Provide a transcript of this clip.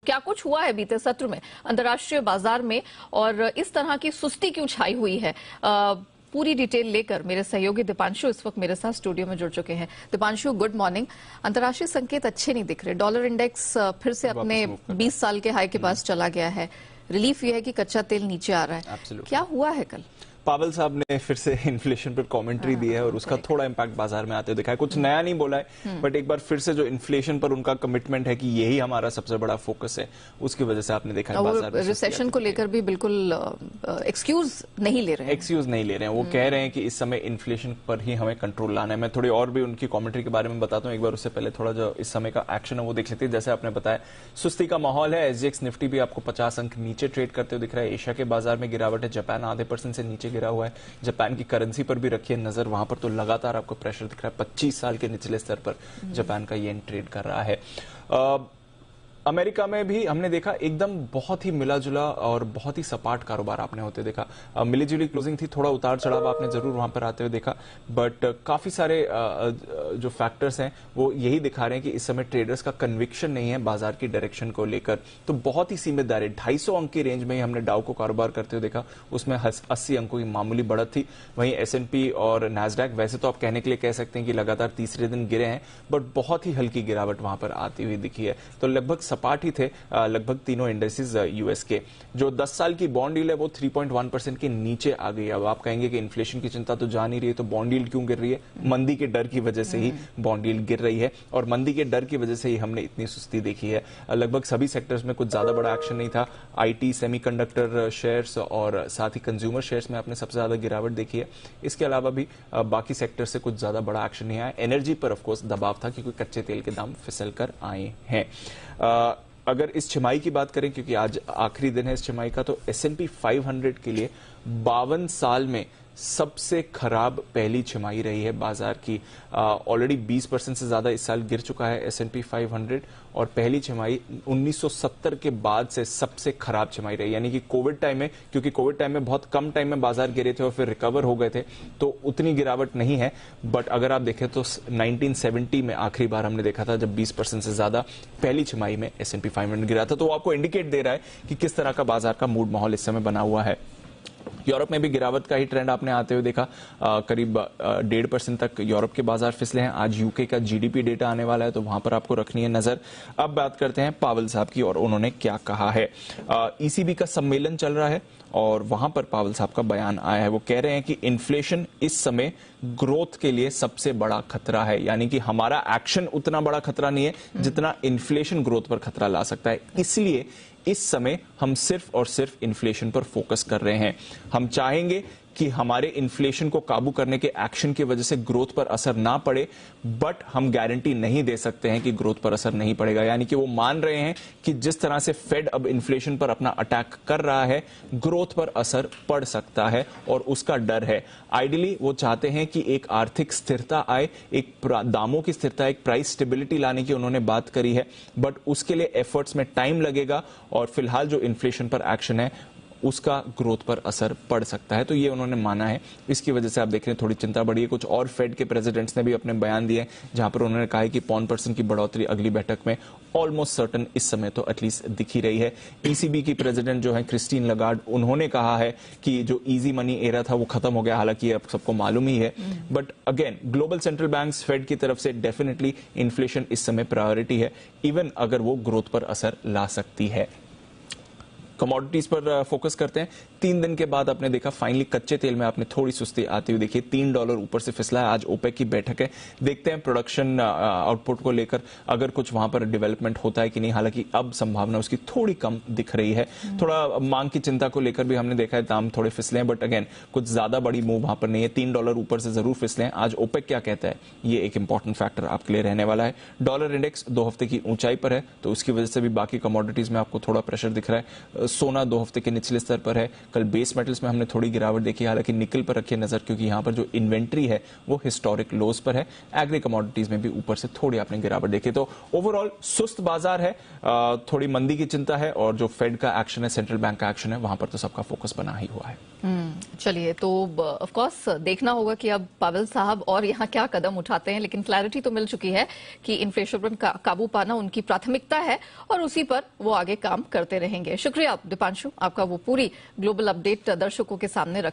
क्या कुछ हुआ है बीते सत्र में अंतर्राष्ट्रीय बाजार में और इस तरह की सुस्ती क्यों छाई हुई है? पूरी डिटेल लेकर मेरे सहयोगी दीपांशु इस वक्त मेरे साथ स्टूडियो में जुड़ चुके हैं। Deepanshu, good morning. अंतर्राष्ट्रीय संकेत अच्छे नहीं दिख रहे, डॉलर इंडेक्स फिर से अपने 20 साल के हाई के पास चला गया है। रिलीफ यह है कि कच्चा तेल नीचे आ रहा है। क्या हुआ है कल? पावेल साहब ने फिर से इन्फ्लेशन पर कमेंट्री दी है और उसका थोड़ा इम्पैक्ट बाजार में आते हुए दिखा है। कुछ नया नहीं बोला है, बट एक बार फिर से जो इन्फ्लेशन पर उनका कमिटमेंट है कि यही हमारा सबसे बड़ा फोकस है, उसकी वजह से आपने देखा है बाजार में रिसेशन को लेकर भी बिल्कुल एक्सक्यूज नहीं ले रहे हैं। वो कह रहे हैं कि इस समय इन्फ्लेशन पर ही हमें कंट्रोल लाना है। मैं थोड़ी और भी उनकी कमेंट्री के बारे में बताता हूँ। एक बार उससे पहले थोड़ा जो इस समय का एक्शन है वो देख लेते हैं। जैसे आपने बताया, सुस्ती का माहौल है। SGX निफ्टी भी आपको 50 अंक नीचे ट्रेड करते हुए दिख रहा है। एशिया के बाजार में गिरावट है। जापान आधे % से नीचे गिरा हुआ है। जापान की करेंसी पर भी रखिए नजर, वहां पर तो लगातार आपको प्रेशर दिख रहा है। 25 साल के निचले स्तर पर जापान का येन ट्रेड कर रहा है। अमेरिका में भी हमने देखा एकदम बहुत ही मिला जुला और बहुत ही सपाट कारोबार आपने होते देखा। मिली जुली क्लोजिंग थी, थोड़ा उतार चढ़ाव आपने जरूर वहां पर आते हुए देखा, बट काफी सारे जो फैक्टर्स हैं वो यही दिखा रहे हैं कि इस समय ट्रेडर्स का कन्विक्शन नहीं है बाजार की डायरेक्शन को लेकर। तो बहुत ही सीमित दायरे 250 अंक की रेंज में ही हमने डाउ को कारोबार करते हुए देखा। उसमें 80 अंकों की मामूली बढ़त थी। वहीं S&P और नैस्डैक वैसे तो आप कहने के लिए कह सकते हैं कि लगातार तीसरे दिन गिरे हैं, बट बहुत ही हल्की गिरावट वहां पर आती हुई दिखी है। तो लगभग सपाट ही थे लगभग तीनों इंडेक्सेस यूएस के। जो 10 साल की बॉन्ड यील्ड है वो 3.1% के नीचे आ गई। अब आप कहेंगे कि इन्फ्लेशन की चिंता तो जा नहीं रही है, तो बॉन्ड यील्ड क्यों गिर रही है? मंदी के डर की वजह से ही बॉन्ड यील्ड गिर रही है, और मंदी के डर की वजह से ही हमने इतनी सुस्ती देखी है। लगभग सभी सेक्टर्स में कुछ ज्यादा बड़ा एक्शन नहीं था। IT, सेमीकंडक्टर शेयर्स और साथ ही कंज्यूमर शेयर्स में आपने सबसे ज्यादा गिरावट देखी है। इसके अलावा भी बाकी सेक्टर से कुछ ज्यादा बड़ा एक्शन नहीं आया। एनर्जी पर ऑफकोर्स दबाव था क्योंकि कच्चे तेल के दाम फिसल कर आए हैं। अगर इस छमाही की बात करें, क्योंकि आज आखिरी दिन है इस छमाही का, तो S&P 500 के लिए 52 साल में सबसे खराब पहली छमाही रही है बाजार की। ऑलरेडी 20% से ज्यादा इस साल गिर चुका है S&P 500, और पहली छमाही 1970 के बाद से सबसे खराब छमाही रही। यानी कि कोविड टाइम में, क्योंकि कोविड टाइम में बहुत कम टाइम में बाजार गिरे थे और फिर रिकवर हो गए थे, तो उतनी गिरावट नहीं है। बट अगर आप देखें तो 1970 में आखिरी बार हमने देखा था जब 20% से ज्यादा पहली छमाही में S&P 500 गिरा था। तो वो आपको इंडिकेट दे रहा है कि किस तरह का बाजार का मूड माहौल इस समय बना हुआ है। यूरोप में भी गिरावट का ही ट्रेंड आपने आते हुए देखा। करीब 1.5% तक यूरोप के बाजार फिसले हैं। आज यूके का GDP डेटा आने वाला है, तो वहां पर आपको रखनी है नजर। अब बात करते हैं पावेल साहब की, और उन्होंने क्या कहा है। ECB का सम्मेलन चल रहा है और वहां पर पावेल साहब का बयान आया है। वो कह रहे हैं कि इन्फ्लेशन इस समय ग्रोथ के लिए सबसे बड़ा खतरा है। यानी कि हमारा एक्शन उतना बड़ा खतरा नहीं है जितना इन्फ्लेशन ग्रोथ पर खतरा ला सकता है। इसलिए इस समय हम सिर्फ और सिर्फ इन्फ्लेशन पर फोकस कर रहे हैं। हम चाहेंगे कि हमारे इन्फ्लेशन को काबू करने के एक्शन की वजह से ग्रोथ पर असर ना पड़े, बट हम गारंटी नहीं दे सकते हैं कि ग्रोथ पर असर नहीं पड़ेगा। यानी कि वो मान रहे हैं कि जिस तरह से फेड अब इन्फ्लेशन पर अपना अटैक कर रहा है, ग्रोथ पर असर पड़ सकता है और उसका डर है। आइडियली वो चाहते हैं कि एक आर्थिक स्थिरता आए, एक दामों की स्थिरता, एक प्राइस स्टेबिलिटी लाने की उन्होंने बात करी है, बट उसके लिए एफर्ट्स में टाइम लगेगा, और फिलहाल जो इन्फ्लेशन पर एक्शन है उसका ग्रोथ पर असर पड़ सकता है। तो ये उन्होंने माना है। इसकी वजह से आप देख रहे हैं थोड़ी चिंता बढ़ी है। कुछ और फेड के प्रेसिडेंट्स ने भी अपने बयान दिए जहां पर उन्होंने कहा है कि 0.5% की बढ़ोतरी अगली बैठक में ऑलमोस्ट सर्टन इस समय तो एटलीस्ट दिख ही रही है। ECB की प्रेसिडेंट जो है क्रिस्टीन लगार्ड, उन्होंने कहा है कि जो इजी मनी एरा था वो खत्म हो गया। हालांकि अब सबको मालूम ही है, but again global central banks Fed की तरफ से डेफिनेटली इन्फ्लेशन इस समय प्रायोरिटी है, इवन अगर वो ग्रोथ पर असर ला सकती है। कमोडिटीज पर फोकस करते हैं। 3 दिन के बाद आपने देखा फाइनली कच्चे तेल में आपने थोड़ी सुस्ती आती हुई देखी। $3 ऊपर से फिसला है। आज ओपेक की बैठक है, देखते हैं प्रोडक्शन आउटपुट को लेकर अगर कुछ वहां पर डेवलपमेंट होता है कि नहीं। हालांकि अब संभावना उसकी थोड़ी कम दिख रही है। थोड़ा मांग की चिंता को लेकर भी हमने देखा है दाम थोड़े फिसले हैं, बट अगेन कुछ ज्यादा बड़ी मूव वहां पर नहीं है। $3 ऊपर से जरूर फिसले हैं। आज ओपेक क्या कहता है, ये एक इंपॉर्टेंट फैक्टर आपके लिए रहने वाला है। डॉलर इंडेक्स 2 हफ्ते की ऊंचाई पर है, तो उसकी वजह से भी बाकी कमोडिटीज में आपको थोड़ा प्रेशर दिख रहा है। सोना 2 हफ्ते के निचले स्तर पर है। कल बेस मेटल्स में हमने थोड़ी गिरावट देखी, हालांकि निकल पर रखिए नजर, क्योंकि यहां पर जो इन्वेंट्री है वो हिस्टोरिक लोज पर है। एग्री कमोडिटीज में भी ऊपर से थोड़ी आपने गिरावट देखी। तो ओवरऑल सुस्त बाजार है, थोड़ी मंदी की चिंता है, और जो फेड का एक्शन है, सेंट्रल बैंक का एक्शन है, वहां पर तो सबका फोकस बना ही हुआ है। चलिए, तो ऑफ कोर्स देखना होगा कि अब पावेल साहब और यहाँ क्या कदम उठाते हैं, लेकिन क्लैरिटी तो मिल चुकी है कि इन्फ्लेशन पर काबू पाना उनकी प्राथमिकता है और उसी पर वो आगे काम करते रहेंगे। शुक्रिया दीपांशु, आपका वो पूरी ग्लोबल अपडेट दर्शकों के सामने रख